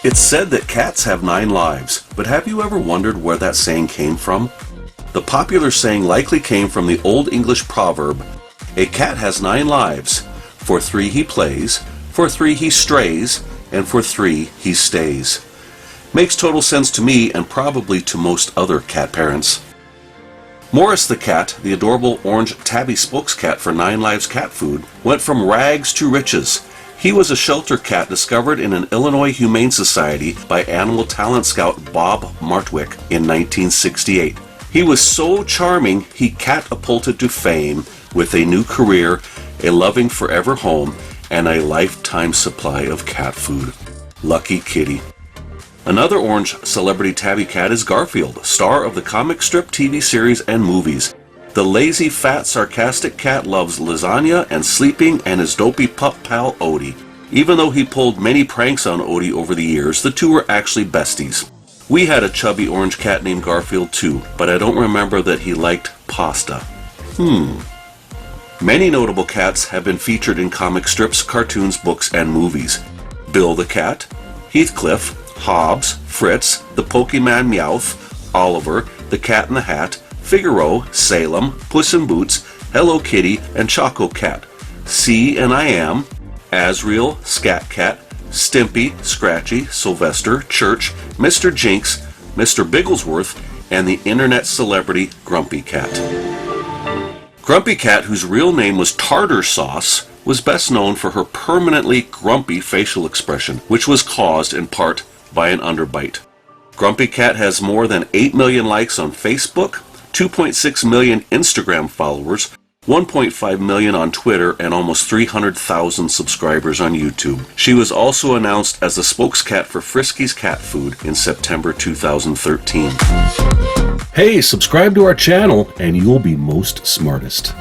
It's said that cats have 9 lives, but have you ever wondered where that saying came from? The popular saying likely came from the Old English proverb, "A cat has 9 lives. For 3 he plays, for 3 he strays, and for 3 he stays." Makes total sense to me and probably to most other cat parents. Morris the cat, the adorable orange tabby spokes cat for 9 Lives cat food, went from rags to riches. He was a shelter cat discovered in an Illinois Humane Society by animal talent scout Bob Martwick in 1968. He was so charming he catapulted to fame with a new career, a loving forever home, and a lifetime supply of cat food. Lucky kitty. Another orange celebrity tabby cat is Garfield, star of the comic strip, TV series, and movies. The lazy, fat, sarcastic cat loves lasagna and sleeping and his dopey pup pal Audrey. Even though he pulled many pranks on Audrey over the years, the two were actually besties. We had a chubby orange cat named Garfield too, but I don't remember that he liked pasta. Many notable cats have been featured in comic strips, cartoons, books, and movies. Bill the cat, Heathcliff, Hobbs, Fritz, the Pokemon Meowth, Oliver, the Cat in the Hat, Figaro, Salem, Puss in Boots, Hello Kitty, and Choco Cat, C and I Am, Azrael, Scat Cat, Stimpy, Scratchy, Sylvester, Church, Mr. Jinx, Mr. Bigglesworth, and the internet celebrity Grumpy Cat. Grumpy Cat, whose real name was Tartar Sauce, was best known for her permanently grumpy facial expression, which was caused in part by an underbite. Grumpy Cat has more than 8 million likes on Facebook, 2.6 million Instagram followers, 1.5 million on Twitter, and almost 300,000 subscribers on YouTube. She was also announced as the spokescat for Frisky's Cat Food in September 2013. Hey, subscribe to our channel and you'll be most smartest.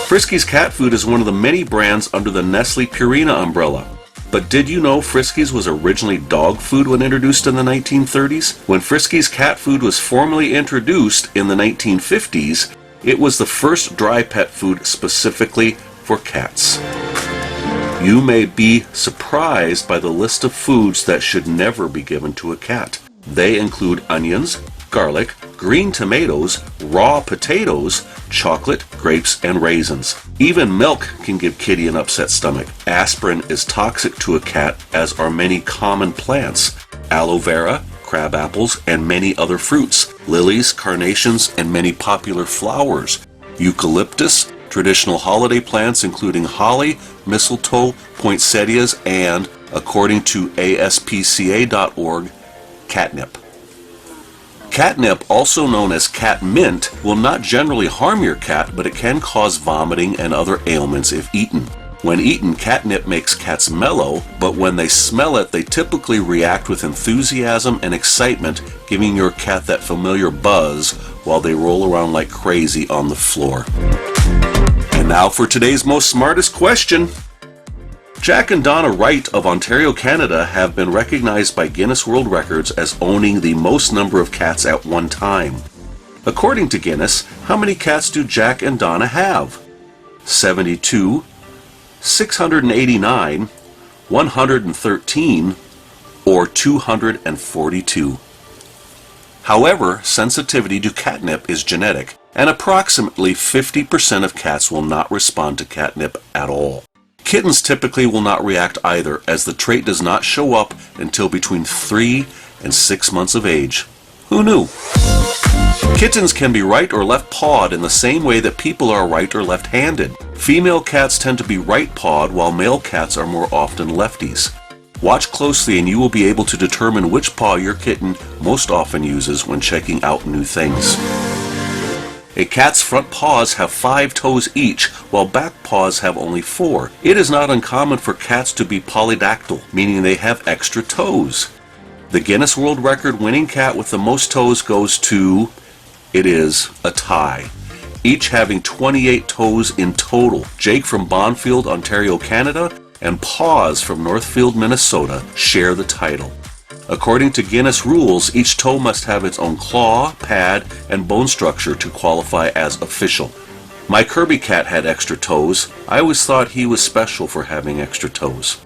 Frisky's Cat Food is one of the many brands under the Nestle Purina umbrella. But did you know Frisky's was originally dog food when introduced in the 1930s? When Frisky's Cat Food was formally introduced in the 1950s, it was the first dry pet food specifically for cats. You may be surprised by the list of foods that should never be given to a cat. They include onions, garlic, green tomatoes, raw potatoes, chocolate, grapes, and raisins. Even milk can give kitty an upset stomach. Aspirin is toxic to a cat, as are many common plants. Aloe vera, crab apples, and many other fruits. Lilies, carnations, and many popular flowers. Eucalyptus, traditional holiday plants including holly, mistletoe, poinsettias, and, according to ASPCA.org, catnip. Catnip, also known as cat mint, will not generally harm your cat, but it can cause vomiting and other ailments if eaten. When eaten, catnip makes cats mellow, but when they smell it, they typically react with enthusiasm and excitement, giving your cat that familiar buzz while they roll around like crazy on the floor. And now for today's most smartest question. Jack and Donna Wright of Ontario, Canada have been recognized by Guinness World Records as owning the most number of cats at one time. According to Guinness, how many cats do Jack and Donna have? 72, 689, 113, or 242. However, sensitivity to catnip is genetic, and approximately 50% of cats will not respond to catnip at all. Kittens typically will not react either, as the trait does not show up until between 3 and 6 months of age. Who knew? Kittens can be right or left-pawed in the same way that people are right or left-handed. Female cats tend to be right-pawed, while male cats are more often lefties. Watch closely and you will be able to determine which paw your kitten most often uses when checking out new things. A cat's front paws have 5 toes each, while back paws have only 4. It is not uncommon for cats to be polydactyl, meaning they have extra toes. The Guinness World Record winning cat with the most toes goes to, it is a tie, each having 28 toes in total. Jake from Bonfield, Ontario, Canada, and Paws from Northfield, Minnesota share the title. According to Guinness rules, each toe must have its own claw, pad, and bone structure to qualify as official. My Kirby cat had extra toes. I always thought he was special for having extra toes.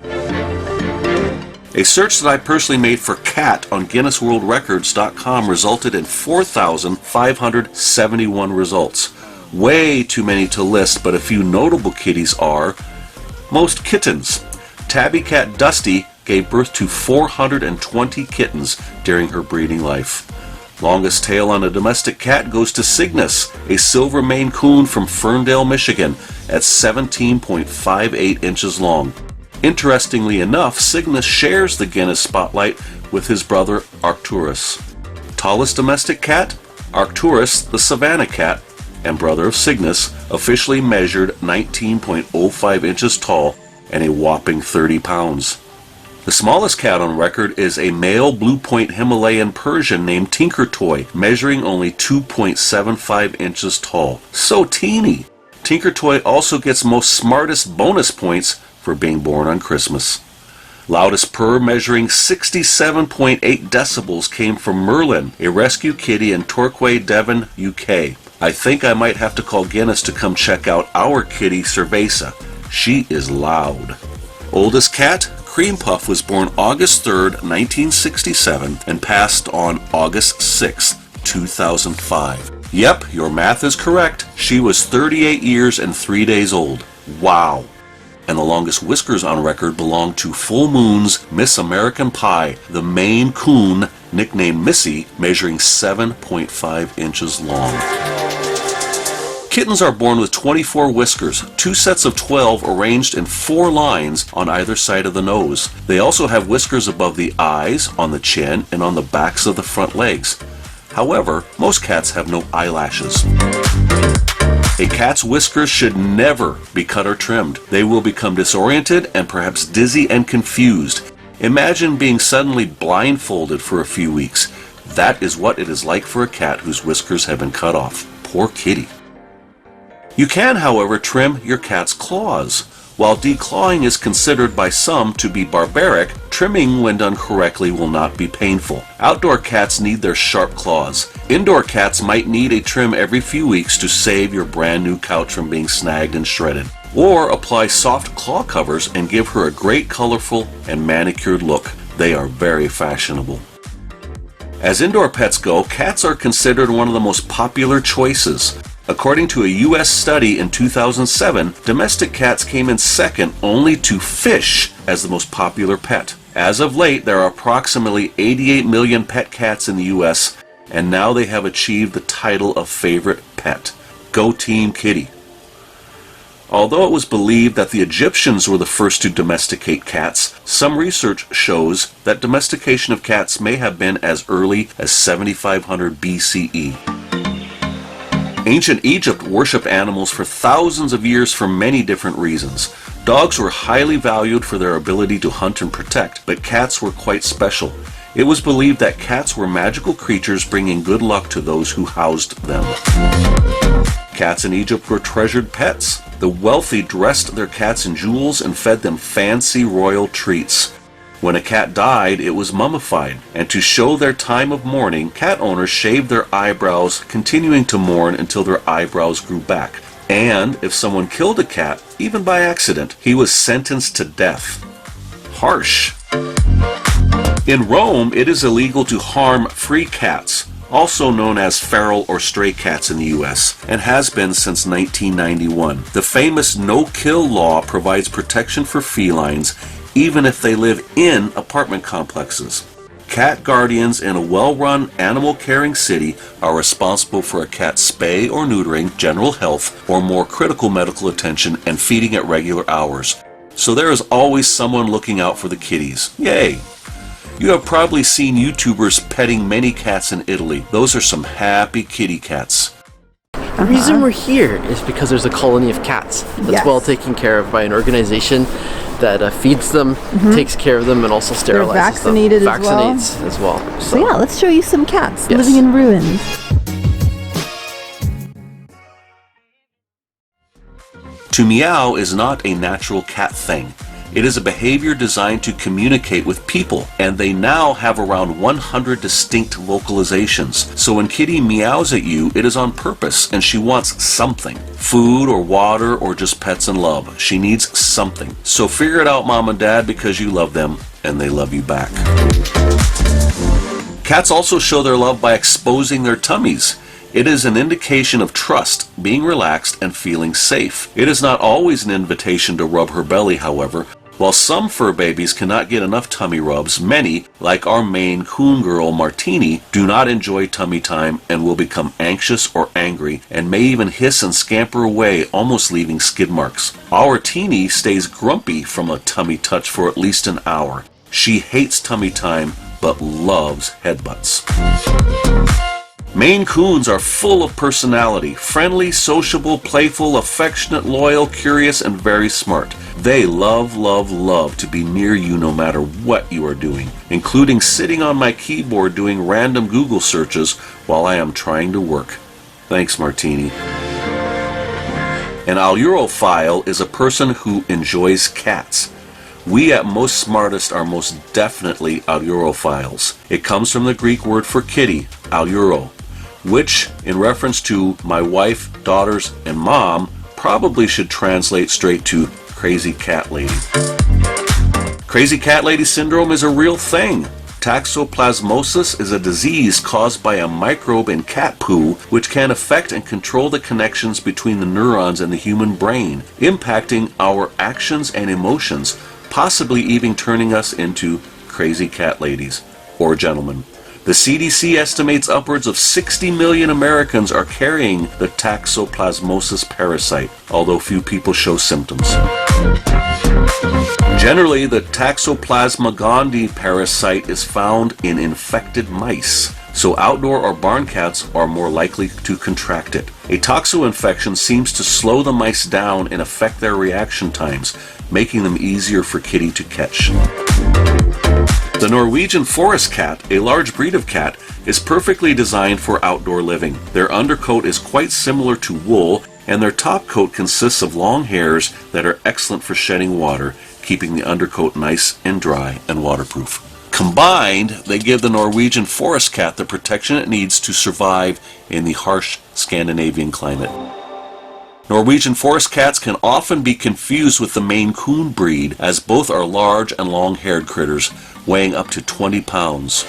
A search that I personally made for cat on GuinnessWorldRecords.com resulted in 4,571 results. Way too many to list, but a few notable kitties are most kittens. Tabby cat Dusty gave birth to 420 kittens during her breeding life. Longest tail on a domestic cat goes to Cygnus, a silver Maine Coon from Ferndale, Michigan, at 17.58 inches long. Interestingly enough, Cygnus shares the Guinness spotlight with his brother Arcturus. Tallest domestic cat? Arcturus, the Savannah cat, and brother of Cygnus, officially measured 19.05 inches tall and a whopping 30 pounds. The smallest cat on record is a male Blue Point Himalayan Persian named Tinker Toy, measuring only 2.75 inches tall. So teeny! Tinker Toy also gets most smartest bonus points for being born on Christmas. Loudest purr, measuring 67.8 decibels, came from Merlin, a rescue kitty in Torquay, Devon, UK. I think I might have to call Guinness to come check out our kitty Cerveza. She is loud. Oldest cat? Cream Puff was born August 3rd, 1967 and passed on August 6th, 2005. Yep, your math is correct. She was 38 years and 3 days old. Wow. And the longest whiskers on record belong to Full Moon's Miss American Pie, the Maine Coon, nicknamed Missy, measuring 7.5 inches long. Kittens are born with 24 whiskers, 2 sets of 12 arranged in 4 lines on either side of the nose. They also have whiskers above the eyes, on the chin, and on the backs of the front legs. However, most cats have no eyelashes. A cat's whiskers should never be cut or trimmed. They will become disoriented and perhaps dizzy and confused. Imagine being suddenly blindfolded for a few weeks. That is what it is like for a cat whose whiskers have been cut off. Poor kitty. You can, however, trim your cat's claws. While declawing is considered by some to be barbaric, trimming when done correctly will not be painful. Outdoor cats need their sharp claws. Indoor cats might need a trim every few weeks to save your brand new couch from being snagged and shredded. Or apply soft claw covers and give her a great colorful and manicured look. They are very fashionable. As indoor pets go, cats are considered one of the most popular choices. According to a U.S. study in 2007, domestic cats came in second only to fish as the most popular pet. As of late, there are approximately 88 million pet cats in the U.S., and now they have achieved the title of favorite pet. Go Team Kitty! Although it was believed that the Egyptians were the first to domesticate cats, some research shows that domestication of cats may have been as early as 7500 BCE. Ancient Egypt worshipped animals for thousands of years for many different reasons. Dogs were highly valued for their ability to hunt and protect, but cats were quite special. It was believed that cats were magical creatures bringing good luck to those who housed them. Cats in Egypt were treasured pets. The wealthy dressed their cats in jewels and fed them fancy royal treats. When a cat died, it was mummified, and to show their time of mourning, cat owners shaved their eyebrows, continuing to mourn until their eyebrows grew back. And if someone killed a cat, even by accident, he was sentenced to death. Harsh. In Rome, it is illegal to harm free cats, also known as feral or stray cats in the U.S., and has been since 1991. The famous no-kill law provides protection for felines even if they live in apartment complexes. Cat guardians in a well-run, animal-caring city are responsible for a cat's spay or neutering, general health, or more critical medical attention and feeding at regular hours. So there is always someone looking out for the kitties. Yay! You have probably seen YouTubers petting many cats in Italy. Those are some happy kitty cats. The reason we're here is because there's a colony of cats that's well taken care of by an organization that feeds them, takes care of them, and also sterilizes vaccinated them. as well. Vaccinates as well. So yeah, let's show you some cats living in ruins. To meow is not a natural cat thing. It is a behavior designed to communicate with people, and they now have around 100 distinct vocalizations. So when Kitty meows at you, it is on purpose, and she wants something. Food or water or just pets and love. She needs something. So figure it out, Mom and Dad, because you love them, and they love you back. Cats also show their love by exposing their tummies. It is an indication of trust, being relaxed, and feeling safe. It is not always an invitation to rub her belly, however. While some fur babies cannot get enough tummy rubs, many, like our Maine Coon girl Martini, do not enjoy tummy time and will become anxious or angry and may even hiss and scamper away, almost leaving skid marks. Our Teeny stays grumpy from a tummy touch for at least an hour. She hates tummy time but loves headbutts. Maine Coons are full of personality, friendly, sociable, playful, affectionate, loyal, curious, and very smart. They love, love, love to be near you no matter what you are doing, including sitting on my keyboard doing random Google searches while I am trying to work. Thanks, Martini. An allurophile is a person who enjoys cats. We at Most Smartest are most definitely allurophiles. It comes from the Greek word for kitty, alluro, which, in reference to my wife, daughters, and mom, probably should translate straight to crazy cat lady. Crazy cat lady syndrome is a real thing. Toxoplasmosis is a disease caused by a microbe in cat poo which can affect and control the connections between the neurons in the human brain, impacting our actions and emotions, possibly even turning us into crazy cat ladies or gentlemen. The CDC estimates upwards of 60 million Americans are carrying the toxoplasmosis parasite, although few people show symptoms. Generally, the Toxoplasma gondii parasite is found in infected mice, so outdoor or barn cats are more likely to contract it. A toxo infection seems to slow the mice down and affect their reaction times, making them easier for kitty to catch. The Norwegian forest cat, a large breed of cat, is perfectly designed for outdoor living. Their undercoat is quite similar to wool, and their top coat consists of long hairs that are excellent for shedding water, keeping the undercoat nice and dry and waterproof. Combined, they give the Norwegian forest cat the protection it needs to survive in the harsh Scandinavian climate. Norwegian forest cats can often be confused with the Maine Coon breed, as both are large and long-haired critters, weighing up to 20 pounds.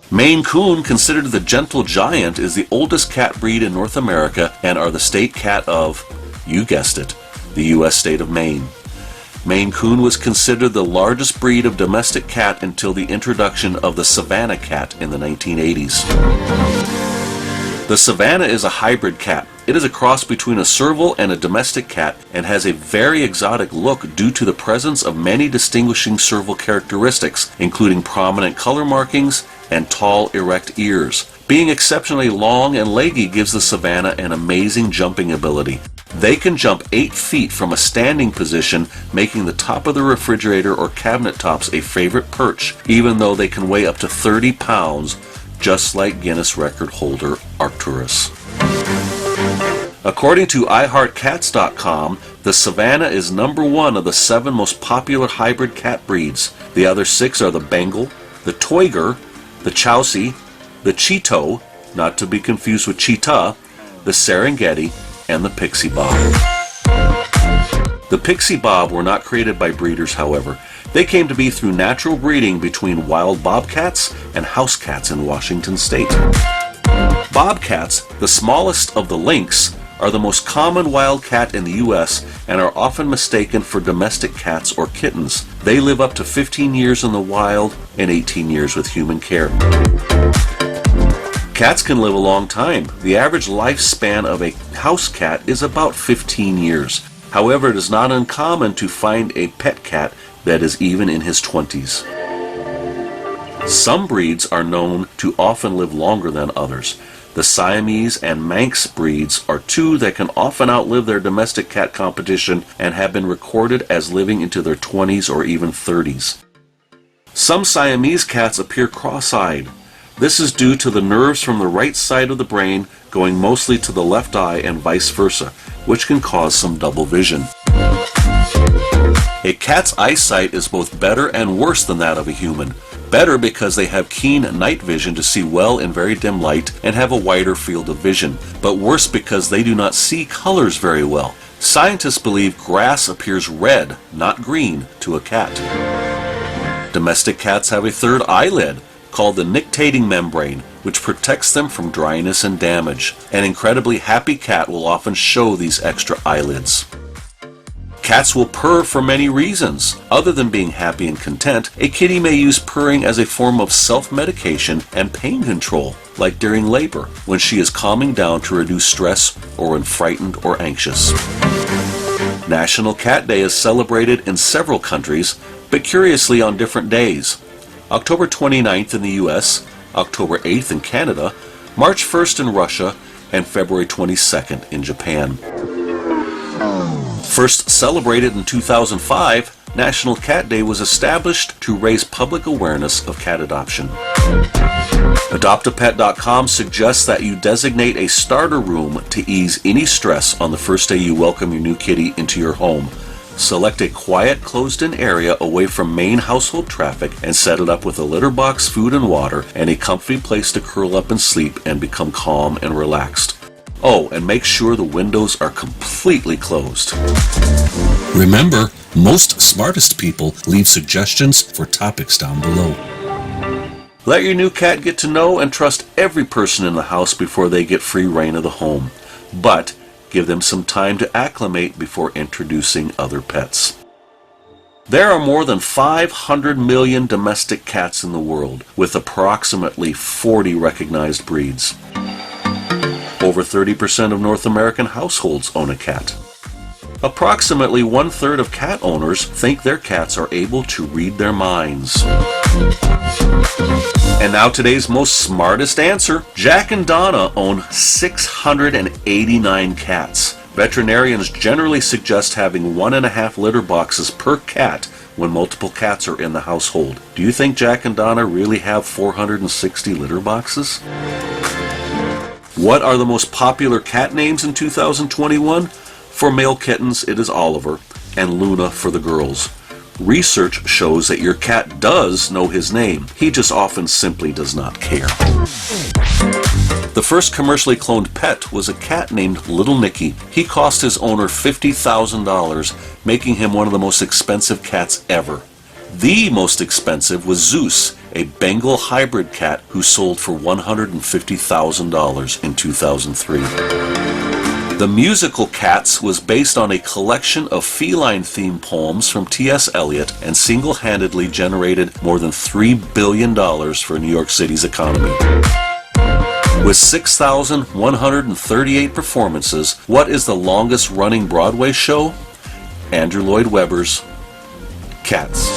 Maine Coon, considered the gentle giant, is the oldest cat breed in North America and are the state cat of, you guessed it, the U.S. state of Maine. Maine Coon was considered the largest breed of domestic cat until the introduction of the Savannah cat in the 1980s. The Savannah is a hybrid cat. It is a cross between a serval and a domestic cat and has a very exotic look due to the presence of many distinguishing serval characteristics, including prominent color markings and tall, erect ears. Being exceptionally long and leggy gives the Savannah an amazing jumping ability. They can jump 8 feet from a standing position, making the top of the refrigerator or cabinet tops a favorite perch, even though they can weigh up to 30 pounds, just like Guinness record holder Arcturus. According to iHeartCats.com, the Savannah is #1 of the 7 most popular hybrid cat breeds. The other 6 are the Bengal, the Toiger, the Chausi, the Cheeto, not to be confused with Cheetah, the Serengeti, and the Pixie Bob. The Pixie Bob were not created by breeders, however. They came to be through natural breeding between wild bobcats and house cats in Washington state. Bobcats, the smallest of the lynx, are the most common wild cat in the U.S. and are often mistaken for domestic cats or kittens. They live up to 15 years in the wild and 18 years with human care. Cats can live a long time. The average lifespan of a house cat is about 15 years. However, it is not uncommon to find a pet cat that is even in his 20s. Some breeds are known to often live longer than others. The Siamese and Manx breeds are 2 that can often outlive their domestic cat competition and have been recorded as living into their 20s or even 30s. Some Siamese cats appear cross-eyed. This is due to the nerves from the right side of the brain going mostly to the left eye and vice versa, which can cause some double vision. A cat's eyesight is both better and worse than that of a human. Better because they have keen night vision to see well in very dim light and have a wider field of vision, but worse because they do not see colors very well. Scientists believe grass appears red, not green, to a cat. Domestic cats have a third eyelid, called the nictating membrane, which protects them from dryness and damage. An incredibly happy cat will often show these extra eyelids. Cats will purr for many reasons. Other than being happy and content, a kitty may use purring as a form of self-medication and pain control, like during labor, when she is calming down to reduce stress or when frightened or anxious. National Cat Day is celebrated in several countries, but curiously on different days. October 29th in the US, October 8th in Canada, March 1st in Russia, and February 22nd in Japan. First celebrated in 2005, National Cat Day was established to raise public awareness of cat adoption. AdoptAPet.com suggests that you designate a starter room to ease any stress on the first day you welcome your new kitty into your home. Select a quiet, closed-in area away from main household traffic and set it up with a litter box, food and water, and a comfy place to curl up and sleep and become calm and relaxed. Oh, and make sure the windows are completely closed. Remember, most smartest people leave suggestions for topics down below. Let your new cat get to know and trust every person in the house before they get free reign of the home. But give them some time to acclimate before introducing other pets. There are more than 500 million domestic cats in the world, with approximately 40 recognized breeds. Over 30% of North American households own a cat. Approximately 1/3 of cat owners think their cats are able to read their minds. And now today's most smartest answer. Jack and Donna own 689 cats. Veterinarians generally suggest having 1.5 litter boxes per cat when multiple cats are in the household. Do you think Jack and Donna really have 460 litter boxes? What are the most popular cat names in 2021? For male kittens, it is Oliver, and Luna for the girls. Research shows that your cat does know his name. He just often simply does not care. The first commercially cloned pet was a cat named Little Nicky. He cost his owner $50,000, making him one of the most expensive cats ever. The most expensive was Zeus, a Bengal hybrid cat who sold for $150,000 in 2003. The musical Cats was based on a collection of feline-themed poems from T.S. Eliot and single-handedly generated more than $3 billion for New York City's economy. With 6,138 performances, what is the longest-running Broadway show? Andrew Lloyd Webber's Cats.